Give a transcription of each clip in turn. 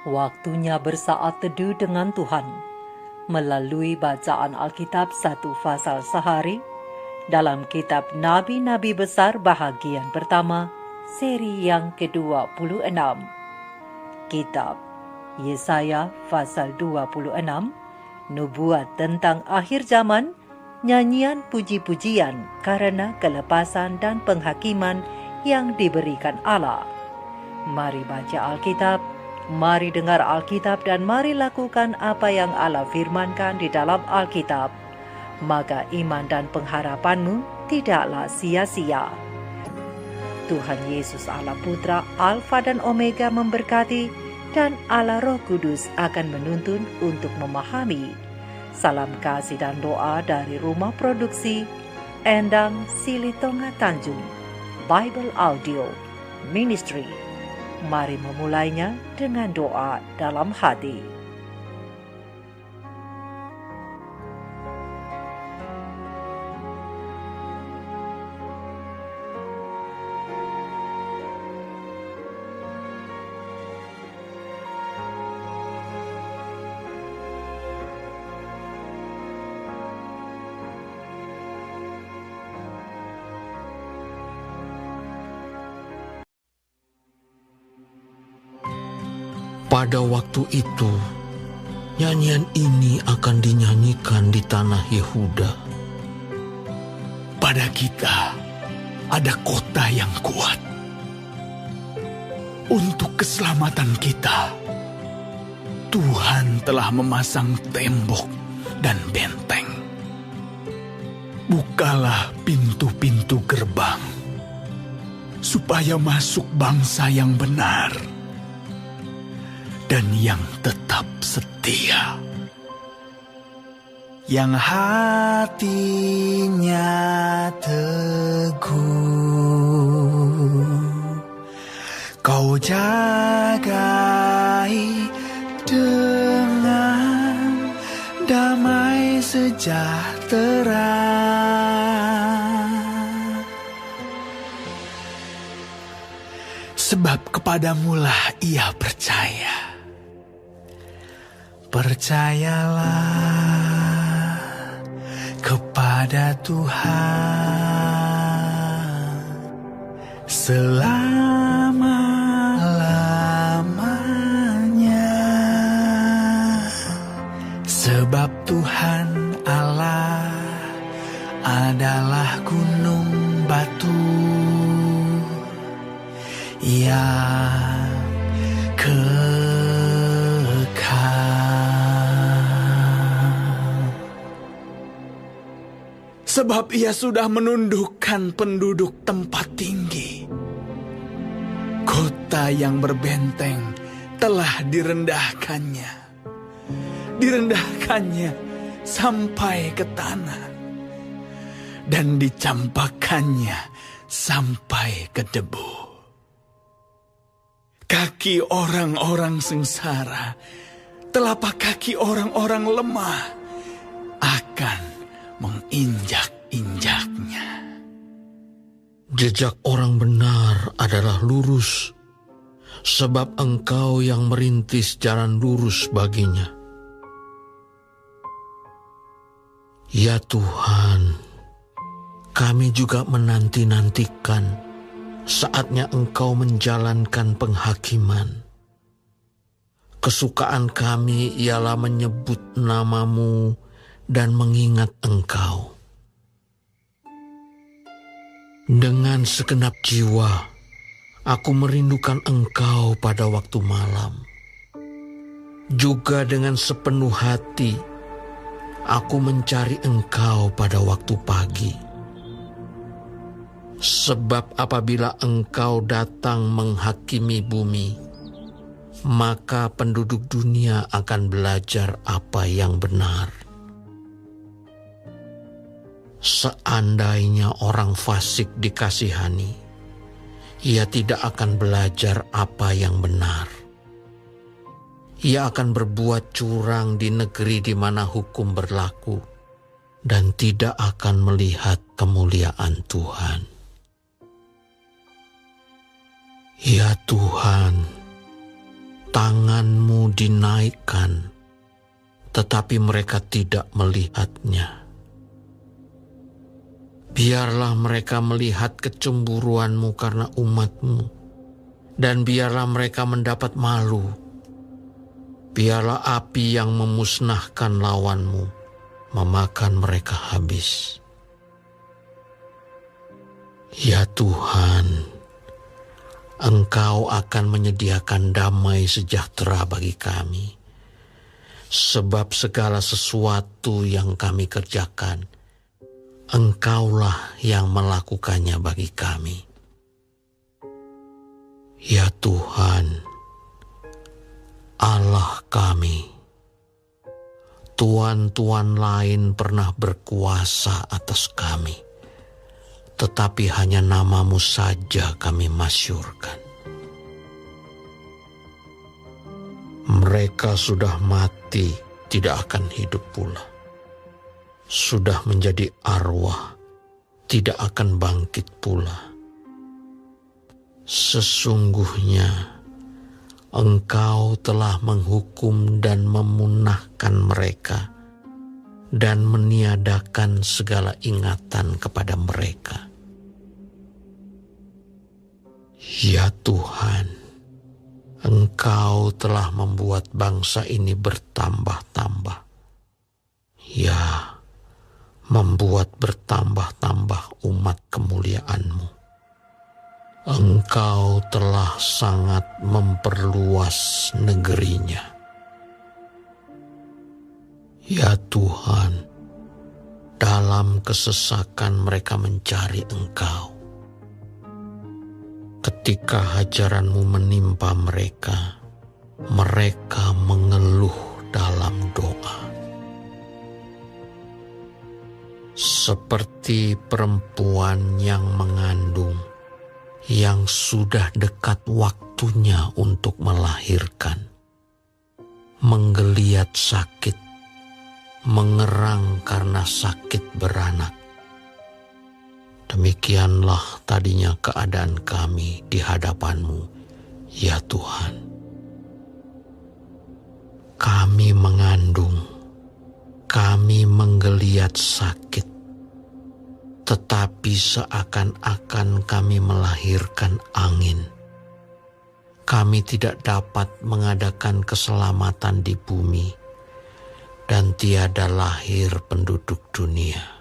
Waktunya bersaat teduh dengan Tuhan melalui bacaan Alkitab satu pasal sehari dalam kitab Nabi-Nabi Besar bahagian pertama, seri yang ke-26. Kitab Yesaya pasal 26, nubuat tentang akhir zaman, nyanyian puji-pujian karena kelepasan dan penghakiman yang diberikan Allah. Mari baca Alkitab, mari dengar Alkitab, dan mari lakukan apa yang Allah firmankan di dalam Alkitab. Maka iman dan pengharapanmu tidaklah sia-sia. Tuhan Yesus Allah Putra, Alfa dan Omega memberkati, dan Allah Roh Kudus akan menuntun untuk memahami. Salam kasih dan doa dari Rumah Produksi Endang Silitonga Tanjung Bible Audio Ministry. Mari memulainya dengan doa dalam hati. Pada waktu itu, nyanyian ini akan dinyanyikan di tanah Yehuda. Pada kita ada kota yang kuat. Untuk keselamatan kita, Tuhan telah memasang tembok dan benteng. Bukalah pintu-pintu gerbang, supaya masuk bangsa yang benar dan yang tetap setia, yang hatinya teguh. Kau jagai dengan damai sejahtera. Sebab kepadamulah ia percaya. Percayalah kepada Tuhan selama-lamanya. Sebab Tuhan Allah adalah gunung batu yang sebab ia sudah menundukkan penduduk tempat tinggi. Kota yang berbenteng telah direndahkannya. Direndahkannya sampai ke tanah. Dan dicampakkannya sampai ke debu. Kaki orang-orang sengsara, telapak kaki orang-orang lemah akan menginjak-injaknya. Jejak orang benar adalah lurus, sebab Engkau yang merintis jalan lurus baginya. Ya Tuhan, kami juga menanti-nantikan saatnya Engkau menjalankan penghakiman. Kesukaan kami ialah menyebut nama-Mu dan mengingat Engkau. Dengan segenap jiwa, aku merindukan Engkau pada waktu malam. Juga dengan sepenuh hati, aku mencari Engkau pada waktu pagi. Sebab apabila Engkau datang menghakimi bumi, maka penduduk dunia akan belajar apa yang benar. Seandainya orang fasik dikasihani, ia tidak akan belajar apa yang benar. Ia akan berbuat curang di negeri di mana hukum berlaku, dan tidak akan melihat kemuliaan Tuhan. Ya Tuhan, tanganmu dinaikkan, tetapi mereka tidak melihatnya. Biarlah mereka melihat kecemburuanmu karena umatmu, dan biarlah mereka mendapat malu. Biarlah api yang memusnahkan lawanmu memakan mereka habis. Ya Tuhan, Engkau akan menyediakan damai sejahtera bagi kami, sebab segala sesuatu yang kami kerjakan, Engkaulah yang melakukannya bagi kami. Ya Tuhan, Allah kami, tuan-tuan lain pernah berkuasa atas kami, tetapi hanya nama-Mu saja kami masyhurkan. Mereka sudah mati, tidak akan hidup pula. Sudah menjadi arwah, tidak akan bangkit pula. Sesungguhnya Engkau telah menghukum dan memunahkan mereka dan meniadakan segala ingatan kepada mereka. Ya Tuhan, Engkau telah membuat bangsa ini bertambah-tambah. Ya, membuat bertambah-tambah umat kemuliaan-Mu. Engkau telah sangat memperluas negerinya. Ya Tuhan, dalam kesesakan mereka mencari Engkau. Ketika hajaran-Mu menimpa mereka, mereka mengeluh dalam doa. Seperti perempuan yang mengandung, yang sudah dekat waktunya untuk melahirkan, menggeliat sakit, mengerang karena sakit beranak. Demikianlah tadinya keadaan kami di hadapan-Mu, ya Tuhan. Kami mengandung, kami menggeliat sakit, tetapi seakan-akan kami melahirkan angin. Kami tidak dapat mengadakan keselamatan di bumi, dan tiada lahir penduduk dunia.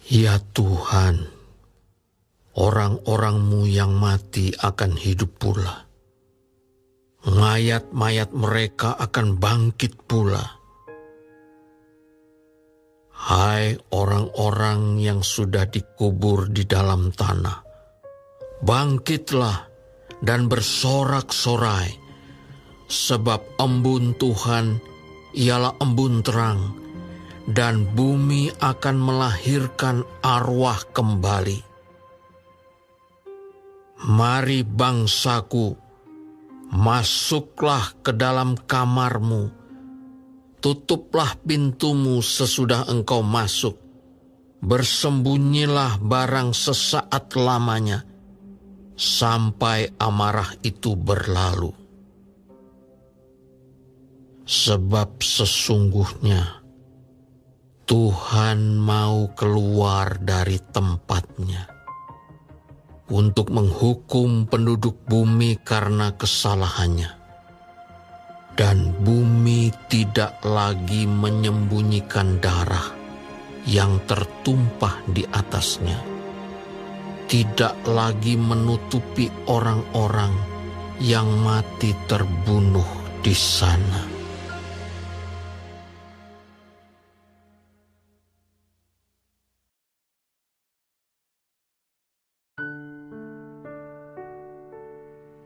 Ya Tuhan, orang-orang-Mu yang mati akan hidup pula. Mayat-mayat mereka akan bangkit pula. Hai orang-orang yang sudah dikubur di dalam tanah, bangkitlah dan bersorak-sorai, sebab embun Tuhan ialah embun terang, dan bumi akan melahirkan arwah kembali. Mari bangsaku, masuklah ke dalam kamar-Mu, tutuplah pintu-Mu sesudah engkau masuk, bersembunyilah barang sesaat lamanya, sampai amarah itu berlalu. Sebab sesungguhnya Tuhan mau keluar dari tempatnya untuk menghukum penduduk bumi karena kesalahannya. Dan bumi tidak lagi menyembunyikan darah yang tertumpah di atasnya. Tidak lagi menutupi orang-orang yang mati terbunuh di sana.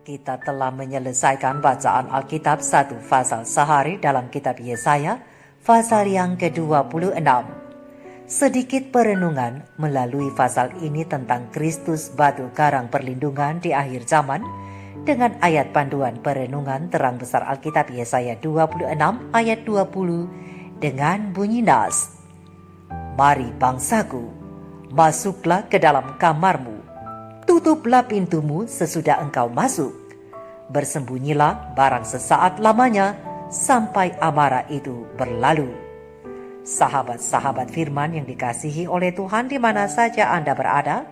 Kita telah menyelesaikan bacaan Alkitab 1 pasal sehari dalam kitab Yesaya, pasal yang ke-26. Sedikit perenungan melalui pasal ini tentang Kristus batu karang perlindungan di akhir zaman, dengan ayat panduan perenungan terang besar Alkitab Yesaya 26 ayat 20 dengan bunyi nas. Mari bangsaku, masuklah ke dalam kamar-Mu, tutuplah pintumu sesudah engkau masuk. Bersembunyilah barang sesaat lamanya sampai amarah itu berlalu. Sahabat-sahabat firman yang dikasihi oleh Tuhan di mana saja Anda berada,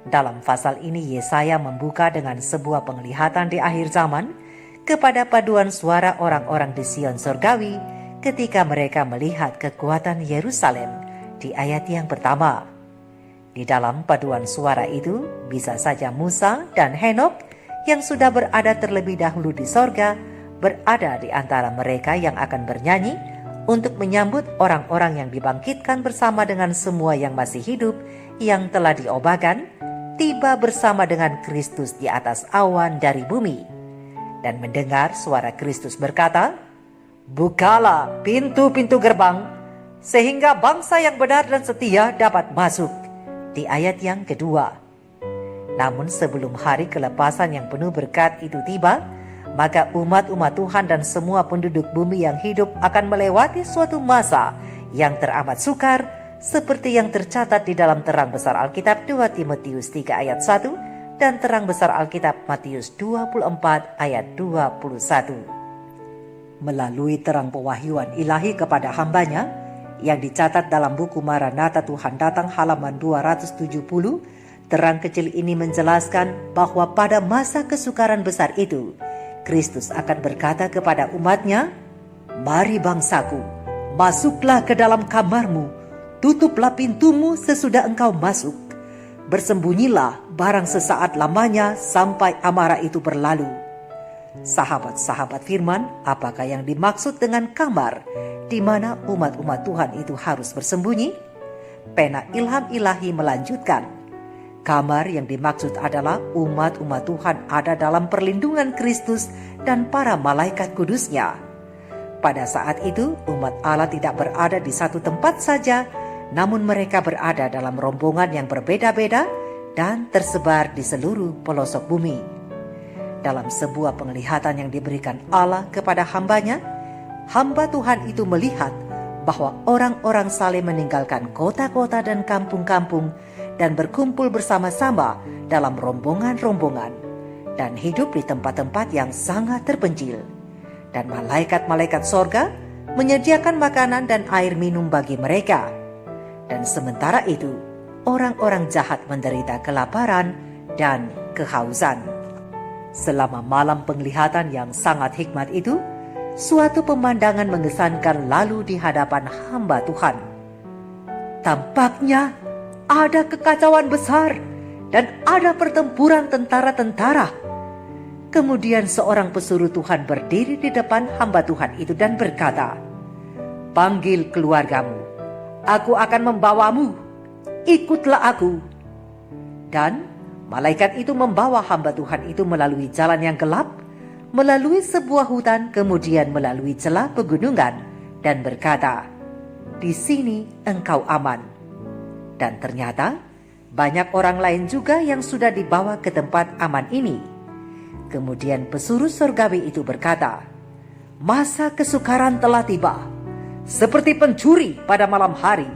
dalam pasal ini Yesaya membuka dengan sebuah penglihatan di akhir zaman kepada paduan suara orang-orang di Sion Surgawi ketika mereka melihat kekuatan Yerusalem di ayat yang pertama. Di dalam paduan suara itu bisa saja Musa dan Henokh yang sudah berada terlebih dahulu di sorga berada di antara mereka yang akan bernyanyi untuk menyambut orang-orang yang dibangkitkan bersama dengan semua yang masih hidup yang telah diobakan, tiba bersama dengan Kristus di atas awan dari bumi. Dan mendengar suara Kristus berkata, "Bukalah pintu-pintu gerbang, sehingga bangsa yang benar dan setia dapat masuk." Di ayat yang kedua. Namun sebelum hari kelepasan yang penuh berkat itu tiba, maka umat-umat Tuhan dan semua penduduk bumi yang hidup akan melewati suatu masa yang teramat sukar, seperti yang tercatat di dalam terang besar Alkitab 2 Timotius 3 ayat 1 dan terang besar Alkitab Matius 24 ayat 21. Melalui terang pewahyuan ilahi kepada hambanya yang dicatat dalam buku Maranatha Tuhan Datang halaman 270, terang kecil ini menjelaskan bahwa pada masa kesukaran besar itu, Kristus akan berkata kepada umatnya, "Mari bangsaku, masuklah ke dalam kamarmu, tutuplah pintumu sesudah engkau masuk. Bersembunyilah barang sesaat lamanya sampai amarah itu berlalu." Sahabat-sahabat firman, apakah yang dimaksud dengan kamar di mana umat-umat Tuhan itu harus bersembunyi? Pena ilham ilahi melanjutkan, kamar yang dimaksud adalah umat-umat Tuhan ada dalam perlindungan Kristus dan para malaikat kudusnya. Pada saat itu, umat Allah tidak berada di satu tempat saja, namun mereka berada dalam rombongan yang berbeda-beda dan tersebar di seluruh pelosok bumi. Dalam sebuah penglihatan yang diberikan Allah kepada hambanya, hamba Tuhan itu melihat bahwa orang-orang saling meninggalkan kota-kota dan kampung-kampung dan berkumpul bersama-sama dalam rombongan-rombongan dan hidup di tempat-tempat yang sangat terpencil. Dan malaikat-malaikat sorga menyediakan makanan dan air minum bagi mereka. Dan sementara itu, orang-orang jahat menderita kelaparan dan kehausan. Selama malam penglihatan yang sangat hikmat itu, suatu pemandangan mengesankan lalu di hadapan hamba Tuhan. Tampaknya ada kekacauan besar dan ada pertempuran tentara-tentara. Kemudian seorang pesuruh Tuhan berdiri di depan hamba Tuhan itu dan berkata, "Panggil keluargamu, aku akan membawamu, ikutlah aku." Dan malaikat itu membawa hamba Tuhan itu melalui jalan yang gelap, melalui sebuah hutan, kemudian melalui celah pegunungan, dan berkata, "Di sini engkau aman." Dan ternyata banyak orang lain juga yang sudah dibawa ke tempat aman ini. Kemudian pesuruh surgawi itu berkata, "Masa kesukaran telah tiba, seperti pencuri pada malam hari,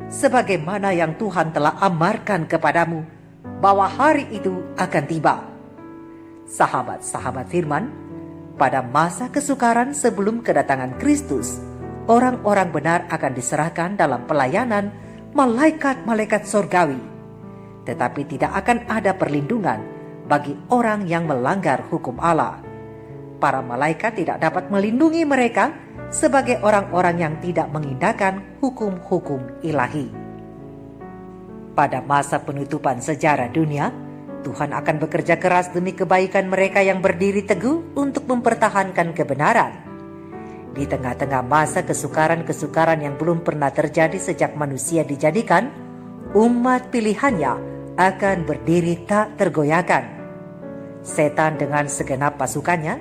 sebagaimana yang Tuhan telah amarkan kepadamu, bahwa hari itu akan tiba." Sahabat-sahabat firman, pada masa kesukaran sebelum kedatangan Kristus, orang-orang benar akan diserahkan dalam pelayanan malaikat-malaikat surgawi. Tetapi tidak akan ada perlindungan bagi orang yang melanggar hukum Allah. Para malaikat tidak dapat melindungi mereka sebagai orang-orang yang tidak mengindahkan hukum-hukum ilahi. Pada masa penutupan sejarah dunia, Tuhan akan bekerja keras demi kebaikan mereka yang berdiri teguh untuk mempertahankan kebenaran. Di tengah-tengah masa kesukaran-kesukaran yang belum pernah terjadi sejak manusia dijadikan, umat pilihannya akan berdiri tak tergoyahkan. Setan dengan segenap pasukannya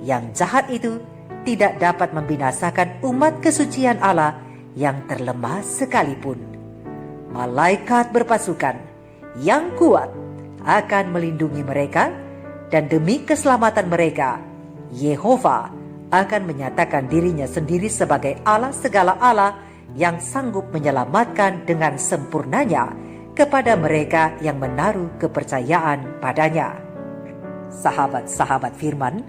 yang jahat itu tidak dapat membinasakan umat kesucian Allah yang terlemah sekalipun. Malaikat berpasukan yang kuat akan melindungi mereka, dan demi keselamatan mereka, Yehova akan menyatakan dirinya sendiri sebagai Allah segala Allah yang sanggup menyelamatkan dengan sempurnanya kepada mereka yang menaruh kepercayaan padanya. Sahabat-sahabat firman,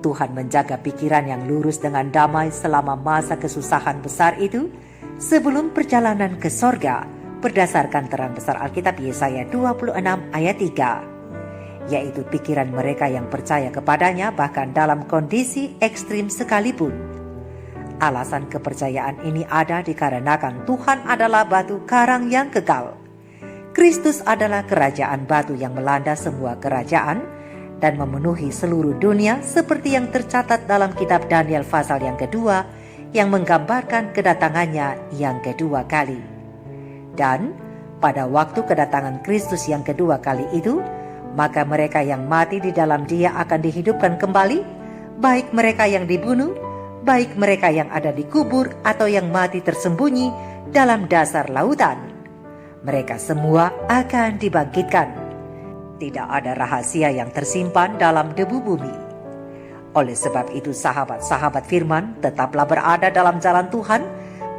Tuhan menjaga pikiran yang lurus dengan damai selama masa kesusahan besar itu sebelum perjalanan ke sorga berdasarkan terang besar Alkitab Yesaya 26 ayat 3, yaitu pikiran mereka yang percaya kepadanya bahkan dalam kondisi ekstrim sekalipun. Alasan kepercayaan ini ada dikarenakan Tuhan adalah batu karang yang kekal. Kristus adalah kerajaan batu yang melanda semua kerajaan dan memenuhi seluruh dunia seperti yang tercatat dalam kitab Daniel pasal yang kedua yang menggambarkan kedatangannya yang kedua kali. Dan pada waktu kedatangan Kristus yang kedua kali itu, maka mereka yang mati di dalam Dia akan dihidupkan kembali, baik mereka yang dibunuh, baik mereka yang ada di kubur atau yang mati tersembunyi dalam dasar lautan. Mereka semua akan dibangkitkan. Tidak ada rahasia yang tersimpan dalam debu bumi. Oleh sebab itu sahabat-sahabat firman, tetaplah berada dalam jalan Tuhan,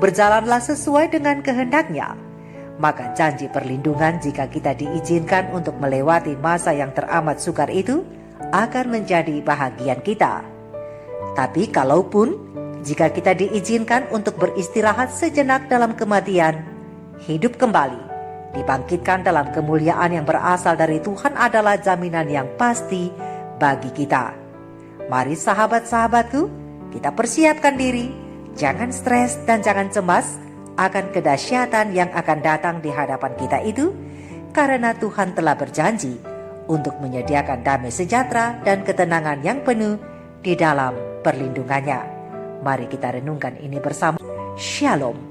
berjalanlah sesuai dengan kehendak-Nya. Maka janji perlindungan jika kita diizinkan untuk melewati masa yang teramat sukar itu akan menjadi bahagian kita. Tapi kalaupun jika kita diizinkan untuk beristirahat sejenak dalam kematian, hidup kembali, dibangkitkan dalam kemuliaan yang berasal dari Tuhan adalah jaminan yang pasti bagi kita. Mari sahabat-sahabatku, kita persiapkan diri, jangan stres dan jangan cemas akan kedahsyatan yang akan datang di hadapan kita itu, karena Tuhan telah berjanji untuk menyediakan damai sejahtera dan ketenangan yang penuh di dalam perlindungannya. Mari kita renungkan ini bersama. Shalom.